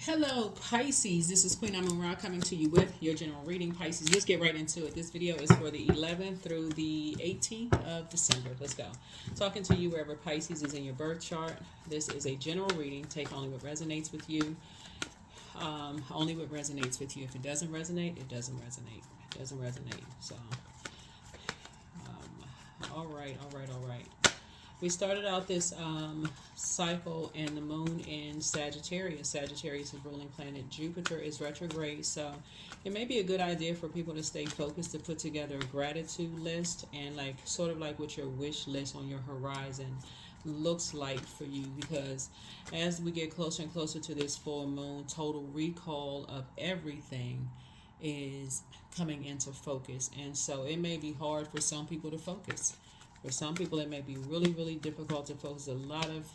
Hello, Pisces. This is Queen Amun Ra coming to you with your general reading, Pisces. Let's get right into it. This video is for the 11th through the 18th of December. Let's go. Talking to you wherever Pisces is in your birth chart. This is a general reading. Take only what resonates with you. Only what resonates with you. If it doesn't resonate, it doesn't resonate. It doesn't resonate. So, all right. We started out this cycle and the moon in Sagittarius. Sagittarius is ruling planet. Jupiter is retrograde. So it may be a good idea for people to stay focused, to put together a gratitude list and like sort of like what your wish list on your horizon looks like for you, because as we get closer and closer to this full moon, total recall of everything is coming into focus. And so it may be hard for some people to focus. For some people, it may be really, really difficult to focus. A lot of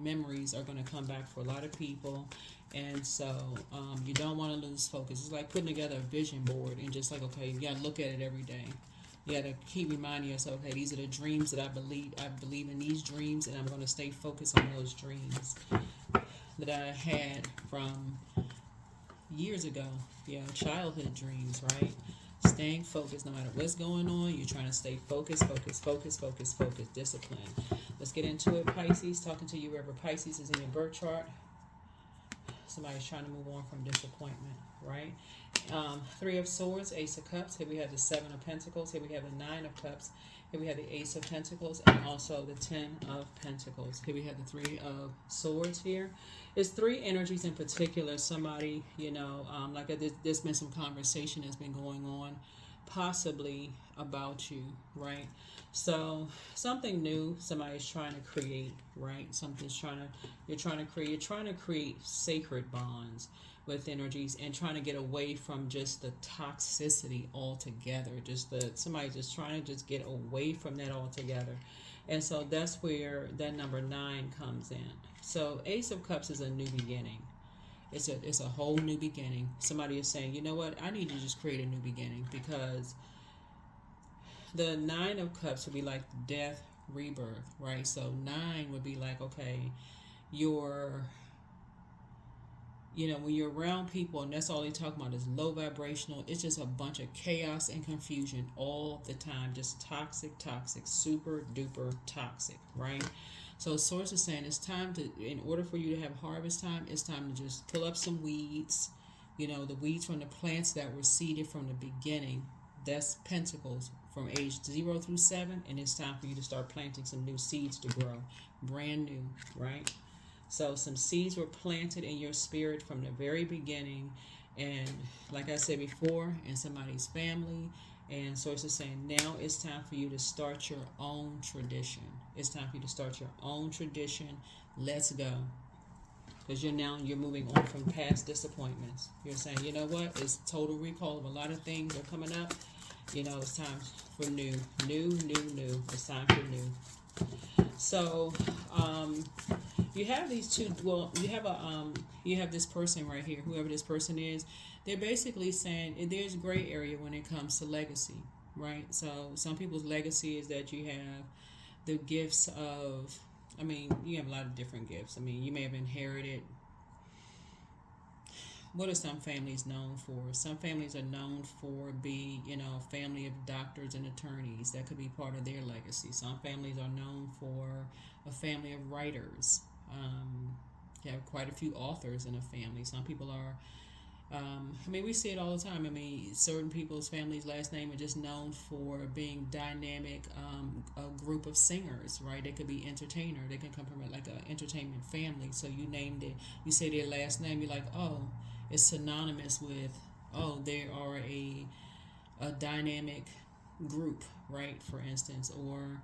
memories are going to come back for a lot of people. And so you don't want to lose focus. It's like putting together a vision board and just like, okay, you got to look at it every day. You got to keep reminding yourself, okay, these are the dreams that I believe. I believe in these dreams, and I'm going to stay focused on those dreams that I had from years ago. Childhood dreams, right? Staying focused no matter what's going on. You're trying to stay focused, discipline. Let's get into it, Pisces. Talking to you wherever Pisces is in your birth chart. Somebody's trying to move on from disappointment, right? Three of Swords, Ace of Cups. Here we have the Seven of Pentacles. Here we have the Nine of Cups. Here we have the Ace of Pentacles and also the Ten of Pentacles. Here we have the Three of Swords here. It's three energies in particular. Somebody, there's been some conversation that's been going on possibly about you, right? So something new somebody's trying to create, right? You're trying to create sacred bonds with energies and trying to get away from just the toxicity altogether. Somebody's just trying to just get away from that altogether. And so that's where that number 9 comes in. So Ace of Cups is a new beginning. It's a whole new beginning. Somebody is saying, you know what, I need to just create a new beginning, because the Nine of Cups would be like death, rebirth, right? So 9 would be like, okay, when you're around people and that's all they talk about is low vibrational, it's just a bunch of chaos and confusion all the time. Just toxic, super duper toxic, right? So Source is saying it's time to, in order for you to have harvest time, it's time to just pull up some weeds, the weeds from the plants that were seeded from the beginning. That's Pentacles from age 0 through 7, and it's time for you to start planting some new seeds to grow. Brand new, right? So some seeds were planted in your spirit from the very beginning, and like I said before, in somebody's family. And Source is saying now it's time for you to start your own tradition. It's time for you to start your own tradition. Let's go. Because you're moving on from past disappointments. You're saying, you know what? It's total recall of a lot of things that are coming up. It's time for new. It's time for new. So, you have these two. Well, you have this person right here. Whoever this person is, they're basically saying there's a gray area when it comes to legacy, right? So some people's legacy is that you have the gifts of. You have a lot of different gifts. You may have inherited. What are some families known for? Some families are known for being, a family of doctors and attorneys. That could be part of their legacy. Some families are known for a family of writers. You have quite a few authors in a family. Some people are, we see it all the time. Certain people's families' last name are just known for being dynamic, a group of singers, right? They could be entertainer. They can come from like an entertainment family. So you named it, you say their last name, you're like, oh, it's synonymous with, oh, they are a dynamic group, right? For instance, or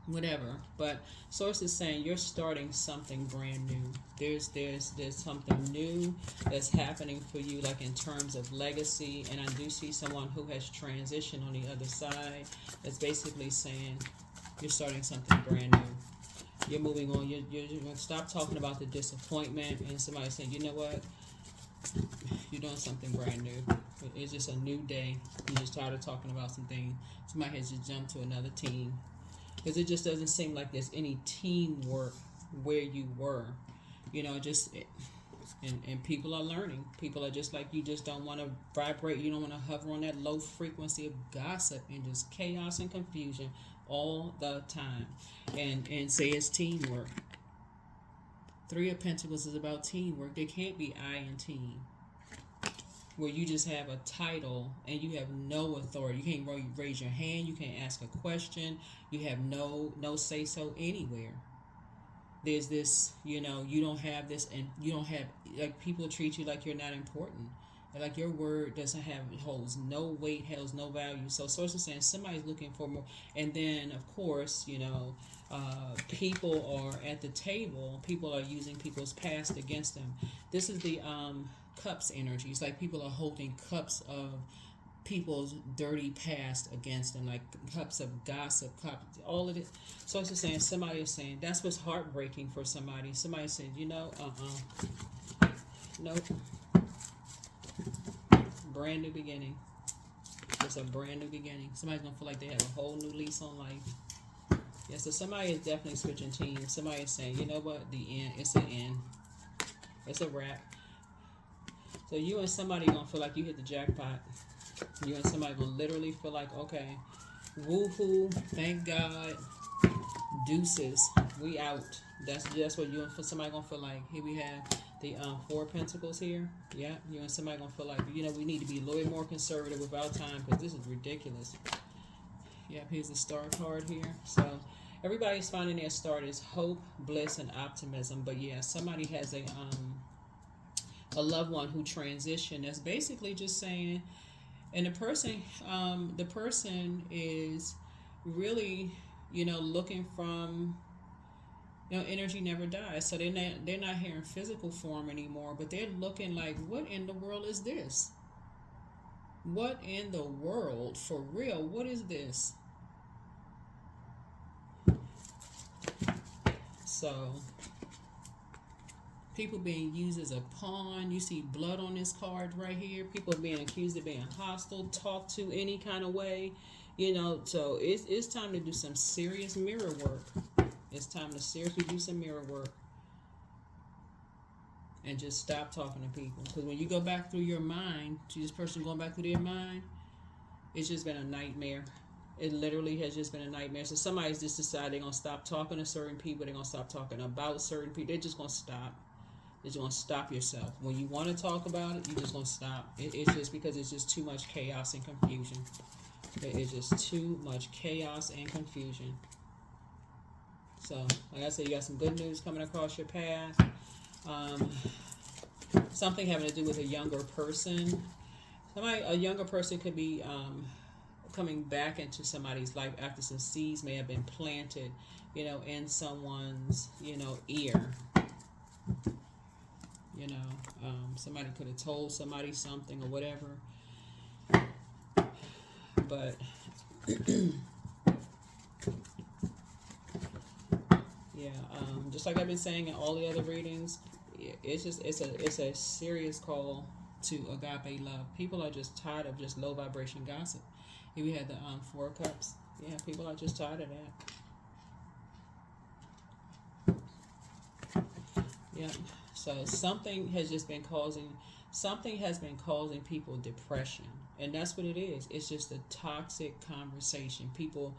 whatever. But Source is saying you're starting something brand new. There's something new that's happening for you, like in terms of legacy. And I do see someone who has transitioned on the other side. That's basically saying you're starting something brand new. You're moving on. You're going to stop talking about the disappointment, and somebody saying, you know what, you're doing something brand new. It's just a new day. You're just tired of talking about something. Somebody has just jumped to another team, because it just doesn't seem like there's any teamwork where you were. You know, just and people are learning. People are just like, you just don't want to vibrate. You don't want to hover on that low frequency of gossip and just chaos and confusion all the time. And say it's teamwork. Three of Pentacles is about teamwork. There can't be I in team, where you just have a title and you have no authority. You can't raise your hand. You can't ask a question. You have no say so anywhere. There's this, you know, you don't have this, and you don't have, like, people treat you like you're not important. Like your word holds no weight, holds no value. So source is saying somebody's looking for more. And then of course, you know, people are at the table. People are using people's past against them. This is the cups energy. It's like people are holding cups of people's dirty past against them, like cups of gossip, all of it. So it's just saying, somebody is saying that's what's heartbreaking for somebody. Somebody said, you know, nope. Brand new beginning. It's a brand new beginning. Somebody's gonna feel like they have a whole new lease on life. Yeah, so somebody is definitely switching teams. Somebody is saying, you know what, the end, it's an end. It's a wrap. So you and somebody gonna feel like you hit the jackpot. You and somebody gonna literally feel like, okay, woohoo, thank God, deuces, we out. That's what you and somebody gonna feel like. Here we have the Four of Pentacles here. Yeah, you and somebody gonna feel like, you know, we need to be a little bit more conservative with our time, because this is ridiculous. Yeah, here's the Star card here. So everybody's finding their star is hope, bliss, and optimism. But yeah, somebody has a loved one who transitioned. That's basically just saying, and the person is really, you know, looking from, you know, energy never dies. So they're not here in physical form anymore, but they're looking like, what in the world is this? What in the world, for real? What is this? So people being used as a pawn. You see blood on this card right here. People being accused of being hostile, talked to any kind of way, you know. So it's time to do some serious mirror work. It's time to seriously do some mirror work and just stop talking to people. Because when you go back through your mind, to this person going back through their mind, it's just been a nightmare. It literally has just been a nightmare. So somebody's just decided they're going to stop talking to certain people. They're going to stop talking about certain people. They're just going to stop. You're going to stop yourself. When you want to talk about it, you're just going to stop. It's just because it's just too much chaos and confusion. It's just too much chaos and confusion. So, like I said, you got some good news coming across your path. Something having to do with a younger person. A younger person could be coming back into somebody's life after some seeds may have been planted, you know, in someone's, you know, ear. You know, somebody could have told somebody something or whatever. But yeah, just like I've been saying in all the other readings, it's a serious call to agape love. People are just tired of just low vibration gossip. Here we had the Four of Cups. Yeah, people are just tired of that. Yeah. So something has been causing people depression, and that's what it is. It's just a toxic conversation. People,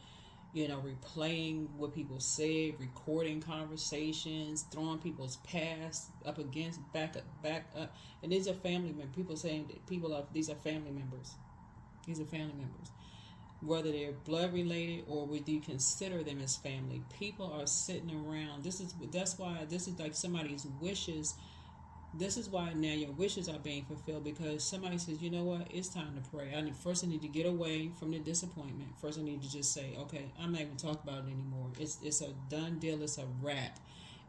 you know, replaying what people said, recording conversations, throwing people's past up against back up, and these are family members. People saying that these are family members. These are family members. Whether they're blood related or whether you consider them as family, people are sitting around. That's why this is like somebody's wishes. This is why now your wishes are being fulfilled, because somebody says, you know what, it's time to pray. I need to get away from the disappointment. First, I need to just say, okay, I'm not even talking about it anymore. It's a done deal. It's a wrap.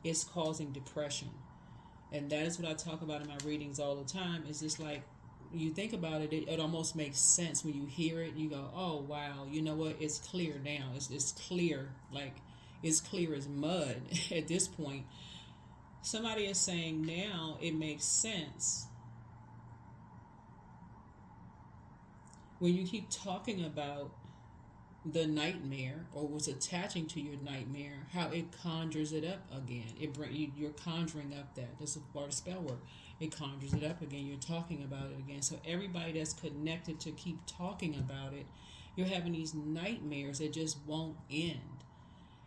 It's causing depression, and that is what I talk about in my readings all the time. It's just like, you think about it, it almost makes sense when you hear it. You go, oh wow, you know what? It's clear now. It's clear, like it's clear as mud at this point. Somebody is saying now it makes sense when you keep talking about the nightmare, or was attaching to your nightmare, how it conjures it up again. You're conjuring up that. That's a part of spell work. It conjures it up again. You're talking about it again. So everybody that's connected to keep talking about it, you're having these nightmares that just won't end.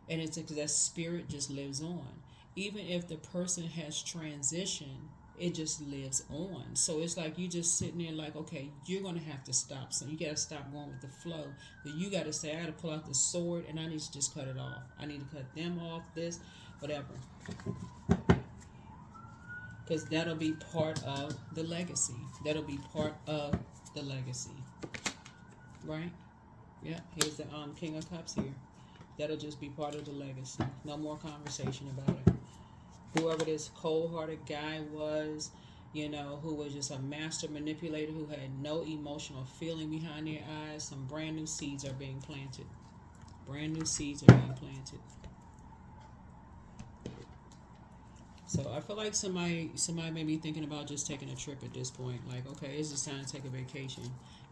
And it's because that spirit just lives on. Even if the person has transitioned, it just lives on. So it's like you just sitting there like, okay, you're gonna have to stop. So you gotta stop going with the flow. But you gotta say, I gotta pull out the sword and I need to just cut it off. I need to cut them off, this, whatever. Because that'll be part of the legacy. That'll be part of the legacy. Right? Yeah, here's the King of Cups here. That'll just be part of the legacy. No more conversation about it. Whoever this cold-hearted guy was, who was just a master manipulator, who had no emotional feeling behind their eyes, some brand new seeds are being planted. Brand new seeds are being planted. So I feel like somebody may be thinking about just taking a trip at this point. Like, okay, it's just time to take a vacation.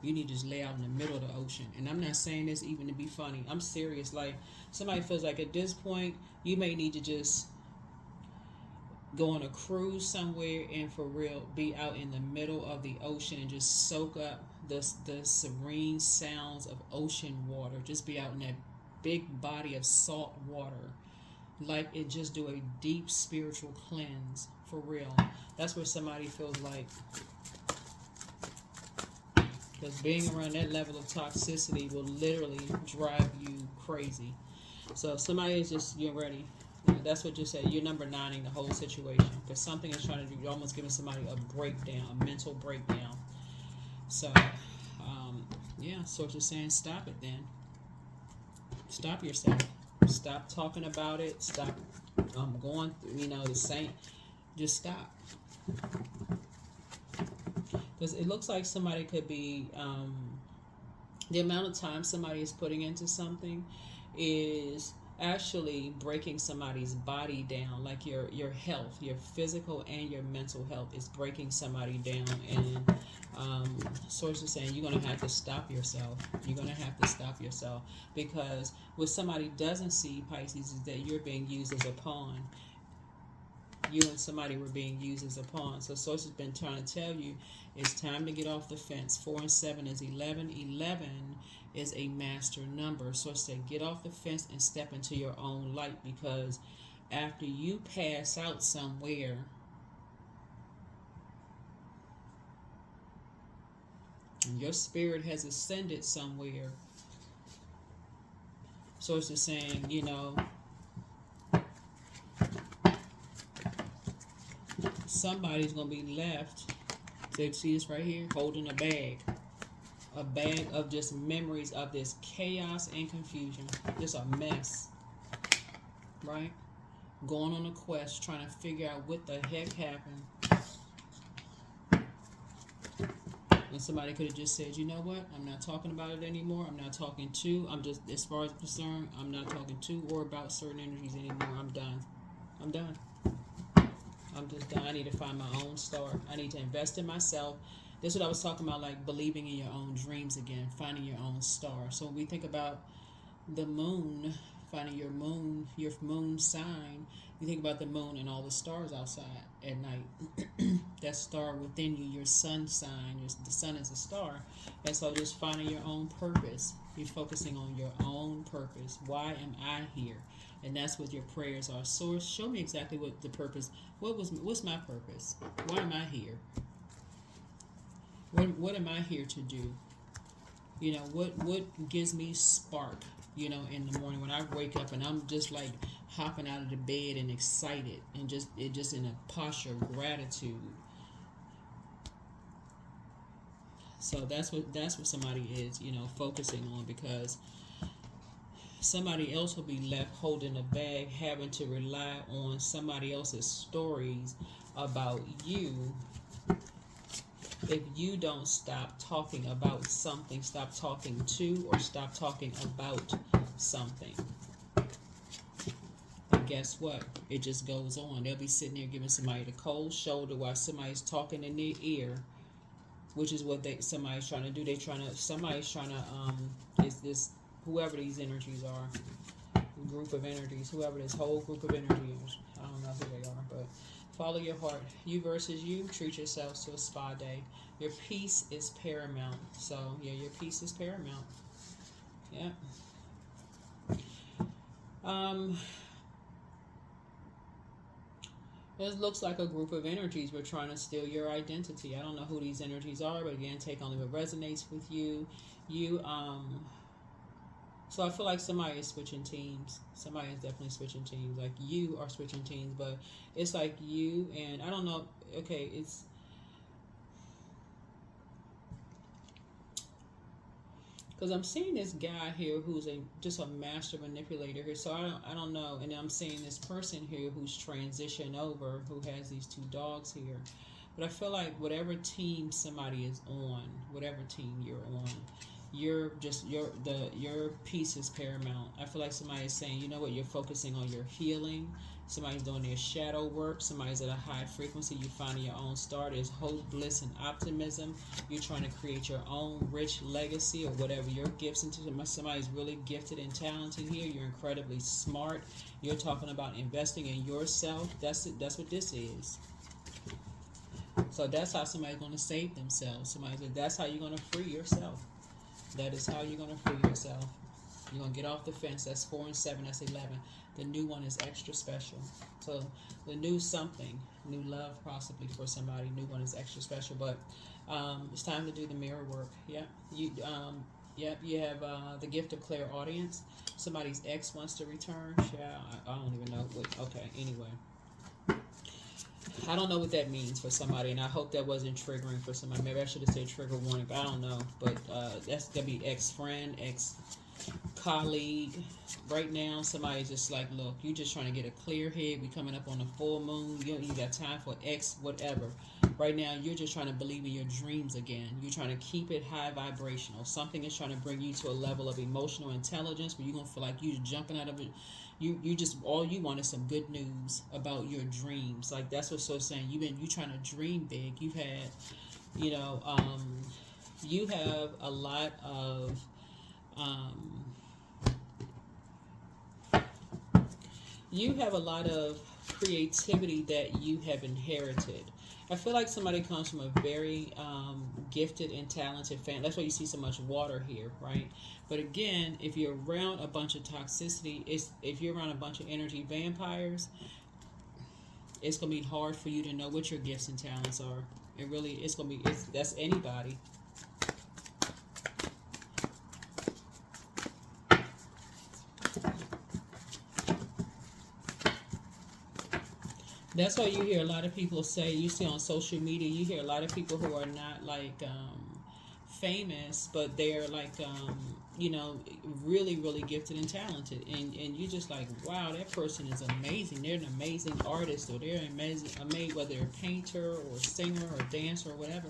You need to just lay out in the middle of the ocean. And I'm not saying this even to be funny. I'm serious. Like, somebody feels like at this point, you may need to just go on a cruise somewhere and for real be out in the middle of the ocean and just soak up the serene sounds of ocean water. Just be out in that big body of salt water. Like it just do a deep spiritual cleanse for real. That's what somebody feels like. Because being around that level of toxicity will literally drive you crazy. So if somebody is just, you're ready. That's what you said. You're number 9ing the whole situation. Because something is trying to do, you're almost giving somebody a breakdown, a mental breakdown. So, Source is saying stop it then. Stop yourself. Stop talking about it. Stop going through, the same. Just stop. Because it looks like somebody could be, the amount of time somebody is putting into something is actually breaking somebody's body down. Like your health, your physical and your mental health is breaking somebody down. And Source is saying you're going to have to stop yourself. You're going to have to stop yourself. Because what somebody doesn't see, Pisces, is that you're being used as a pawn. You and somebody were being used as a pawn. So Source has been trying to tell you it's time to get off the fence. 4 and 7 is 11. 11 is a master number. Source said get off the fence and step into your own light, because after you pass out somewhere, and your spirit has ascended somewhere, Source is saying, somebody's going to be left, so you see this right here, holding a bag of just memories of this chaos and confusion, just a mess, right? Going on a quest, trying to figure out what the heck happened. And somebody could have just said, you know what, I'm not talking about it anymore. I'm not talking to, I'm just, as far as concerned, I'm not talking to or about certain energies anymore. I'm done. I'm just done. I need to find my own star. I need to invest in myself. This is what I was talking about, like believing in your own dreams again, finding your own star. So when we think about the moon, finding your moon sign, you think about the moon and all the stars outside at night. That star within you, your sun sign, the sun is a star. And so just finding your own purpose. You're focusing on your own purpose. Why am I here? And that's what your prayers are. Source, show me exactly what the purpose, what's my purpose? Why am I here? What am I here to do? What gives me spark, in the morning when I wake up and I'm just like hopping out of the bed and excited and just in a posture of gratitude. So that's what somebody is, focusing on, because somebody else will be left holding a bag, having to rely on somebody else's stories about you. If you don't stop talking about something, stop talking to or stop talking about something. And guess what? It just goes on. They'll be sitting there giving somebody the cold shoulder while somebody's talking in their ear, which is what somebody's trying to do. Somebody's trying to, is this whoever these energies are, group of energies, whoever this whole group of energies, I don't know who they are, but follow your heart. You versus you, treat yourselves to a spa day. Your peace is paramount. So, yeah, your peace is paramount. Yeah. It looks like a group of energies were trying to steal your identity. I don't know who these energies are, but again, take only what resonates with you. So I feel like somebody is switching teams. Somebody is definitely switching teams. Like you are switching teams, but it's like you and I don't know. Okay, it's because I'm seeing this guy here who's just a master manipulator here. So I don't know. And I'm seeing this person here who's transitioned over, who has these two dogs here. But I feel like whatever team somebody is on, whatever team you're on, your peace is paramount. I feel like somebody is saying, you know what, you're focusing on your healing. Somebody's doing their shadow work. Somebody's at a high frequency. You're finding your own star. There's hope, bliss, and optimism. You're trying to create your own rich legacy or whatever your gifts into. Somebody's really gifted and talented here. You're incredibly smart. You're talking about investing in yourself. That's what this is. So that's how somebody's going to save themselves. That's how you're going to free yourself. That is how you're going to free yourself. You're going to get off the fence. That's 4 and 7. That's 11. The new one is extra special. So the new something, new love possibly for somebody. New one is extra special. But it's time to do the mirror work. Yeah. You have the gift of clairaudience. Somebody's ex wants to return. Yeah, I don't even know. Okay, anyway. I don't know what that means for somebody, and I hope that wasn't triggering for somebody. Maybe I should have said trigger warning, but I don't know. But that's going to be ex-friend, ex-colleague. Right now, somebody's just like, look, you're just trying to get a clear head. We're coming up on the full moon. You got time for ex whatever. Right now, you're just trying to believe in your dreams again. You're trying to keep it high vibrational. Something is trying to bring you to a level of emotional intelligence where you're going to feel like you're jumping out of it. You just, all you want is some good news about your dreams. Like that's what Soul's saying. You trying to dream big. You've had, you have a lot of, creativity that you have inherited. I feel like somebody comes from a very gifted and talented family. That's why you see so much water here, right? But again, if you're around a bunch of toxicity, if you're around a bunch of energy vampires, it's going to be hard for you to know what your gifts and talents are. That's anybody. That's why you hear a lot of people say, you see on social media, you hear a lot of people who are not like famous, but they're like, really, really gifted and talented. And you're just like, wow, that person is amazing. They're an amazing artist, or they're amazing, whether they're a painter or a singer or a dancer or whatever.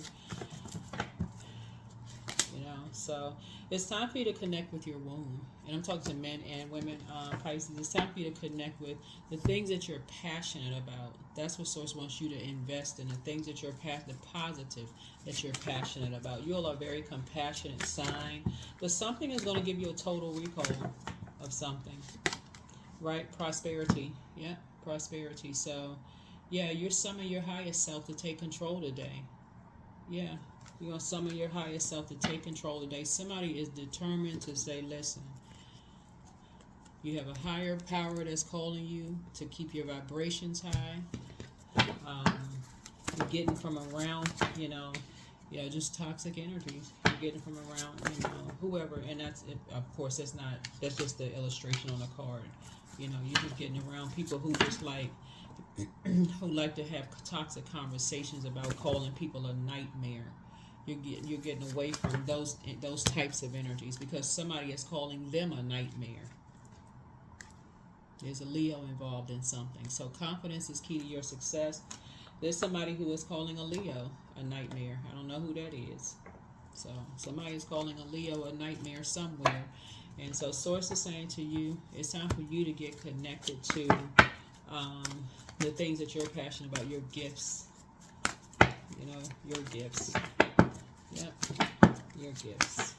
So it's time for you to connect with your womb. And I'm talking to men and women, Pisces. It's time for you to connect with the things that you're passionate about. That's what Source wants you to invest in, the things that you're the positive that you're passionate about. You all are a very compassionate sign, but something is going to give you a total recall of something, right? Prosperity. Yeah, prosperity. So, yeah, you're summoning your highest self to take control today. Yeah. You're going to summon your highest self to take control today. Somebody is determined to say, listen, you have a higher power that's calling you to keep your vibrations high. You're getting from around, just toxic energies. You're getting from around, whoever. And that's, of course, that's just the illustration on the card. You're just getting around people who just who like to have toxic conversations about calling people a nightmare. You're getting away from those types of energies because somebody is calling them a nightmare. There's a Leo involved in something. So confidence is key to your success. There's somebody who is calling a Leo a nightmare. I don't know who that is. So somebody is calling a Leo a nightmare somewhere. And so Source is saying to you, it's time for you to get connected to the things that you're passionate about, your gifts. Your gifts. Yep, your gifts.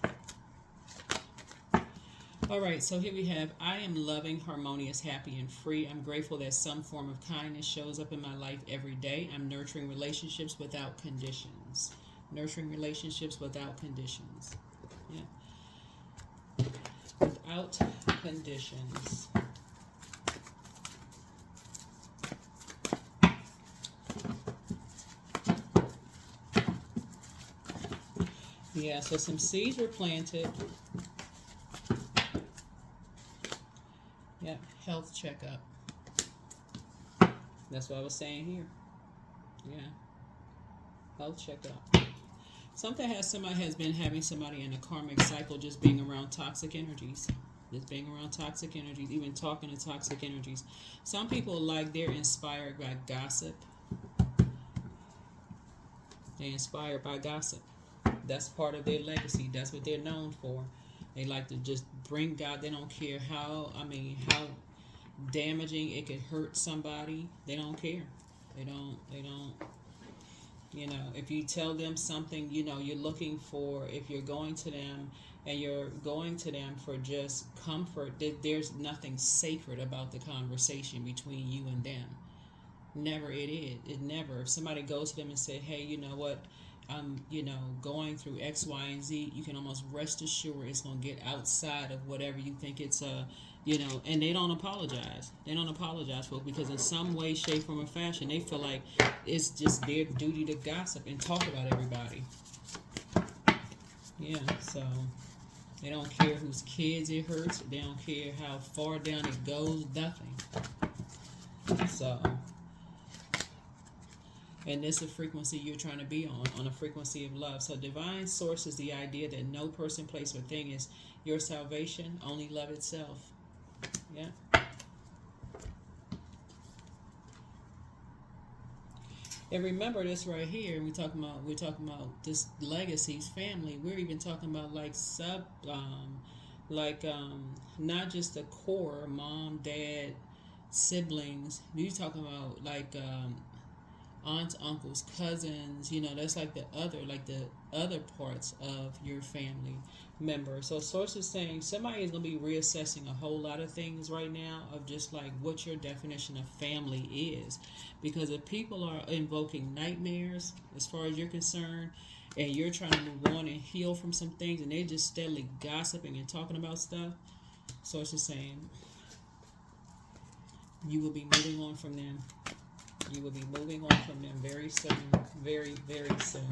All right, so here we have I am loving, harmonious, happy, and free. I'm grateful that some form of kindness shows up in my life every day. I'm nurturing relationships without conditions. Nurturing relationships without conditions. Yeah. Without conditions. Yeah, so some seeds were planted. Yeah, health checkup. That's what I was saying here. Yeah, health checkup. Somebody has been having somebody in a karmic cycle just being around toxic energies. Just being around toxic energies, even talking to toxic energies. Some people like they're inspired by gossip. They're inspired by gossip. That's part of their legacy. That's what they're known for. They like to just bring God. They don't care how damaging it could hurt somebody. They don't care. They don't. If you tell them something, you're looking for, if you're going to them and you're going to them for just comfort, there's nothing sacred about the conversation between you and them. Never it is. It never. If somebody goes to them and say, hey, you know what? I'm, going through X, Y, and Z, you can almost rest assured it's going to get outside of whatever you think it's, and they don't apologize. They don't apologize for it because in some way, shape, form, or fashion, they feel like it's just their duty to gossip and talk about everybody. Yeah, so they don't care whose kids it hurts. They don't care how far down it goes. Nothing. So... and this is a frequency you're trying to be on a frequency of love. So divine source is the idea that no person, place, or thing is your salvation, only love itself. Yeah. And remember this right here. We're talking about this legacies, family. We're even talking about not just the core, mom, dad, siblings. We're talking about aunts, uncles, cousins, that's like the other parts of your family member. So source is saying somebody is going to be reassessing a whole lot of things right now of just like what your definition of family is. Because if people are invoking nightmares as far as you're concerned and you're trying to move on and heal from some things and they're just steadily gossiping and talking about stuff, source is saying you will be moving on from them. You will be moving on from them very soon. Very, very soon.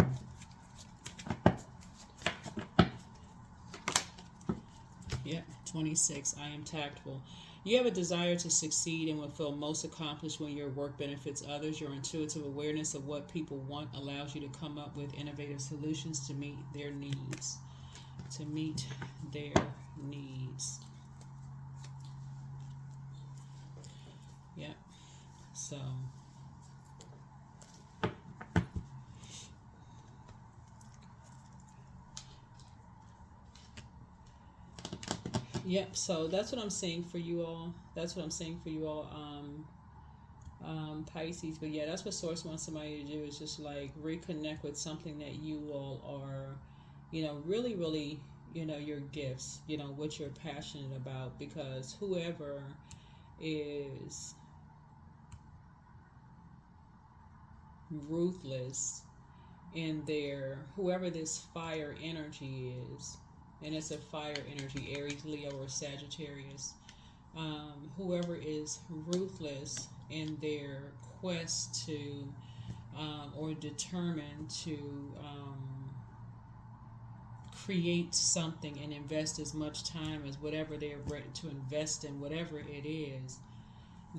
Yep, 26. I am tactful. You have a desire to succeed and will feel most accomplished when your work benefits others. Your intuitive awareness of what people want allows you to come up with innovative solutions to meet their needs. To meet their needs. Yep. So... yep, so that's what I'm saying for you all. Pisces. But yeah, that's what Source wants somebody to do is just like reconnect with something that you all are, really, really, your gifts, what you're passionate about. Because whoever is ruthless in whoever this fire energy is, and it's a fire energy, Aries, Leo, or Sagittarius. Whoever is ruthless in their quest to or determined to create something and invest as much time as whatever they're ready to invest in, whatever it is,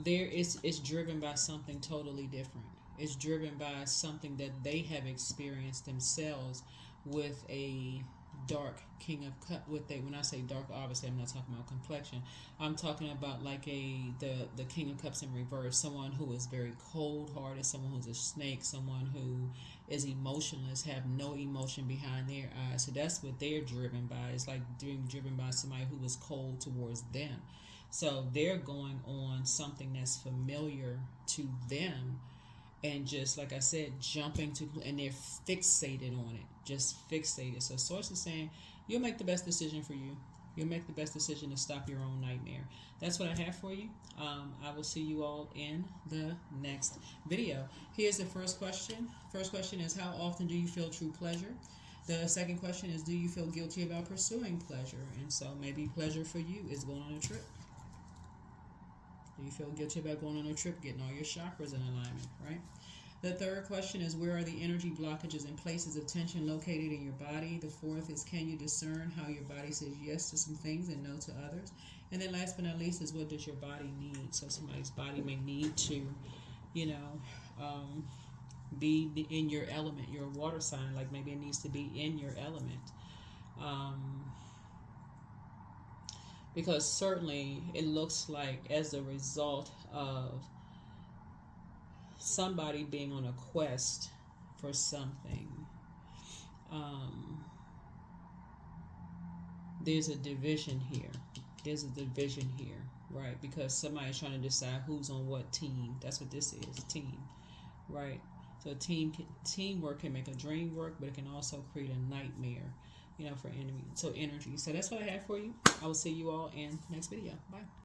it's driven by something totally different. It's driven by something that they have experienced themselves with a dark king of cup. When I say dark, obviously I'm not talking about complexion. I'm talking about like the king of cups in reverse. Someone who is very cold hearted. Someone who's a snake. Someone who is emotionless, have no emotion behind their eyes. So that's what they're driven by. It's like being driven by somebody who is cold towards them. So they're going on something that's familiar to them, and just like I said, and they're fixated on it, just fixated. So Source is saying you'll make the best decision for you. You'll make the best decision to stop your own nightmare. That's what I have for you. I will see you all in the next video. Here's the first question. First question is, how often do you feel true pleasure? The second question is, do you feel guilty about pursuing pleasure? And so maybe pleasure for you is going on a trip. Do you feel guilty about going on a trip, getting all your chakras in alignment, right? The third question is, where are the energy blockages and places of tension located in your body? The fourth is, can you discern how your body says yes to some things and no to others? And then last but not least is, what does your body need? So somebody's body may need to, be in your element, your water sign, like maybe it needs to be in your element. Because certainly it looks like as a result of somebody being on a quest for something, there's a division here. There's a division here, right? Because somebody's trying to decide who's on what team. That's what this is, team, right? So teamwork can make a dream work, but it can also create a nightmare, for enemy. So energy. So that's what I have for you. I will see you all in next video. Bye.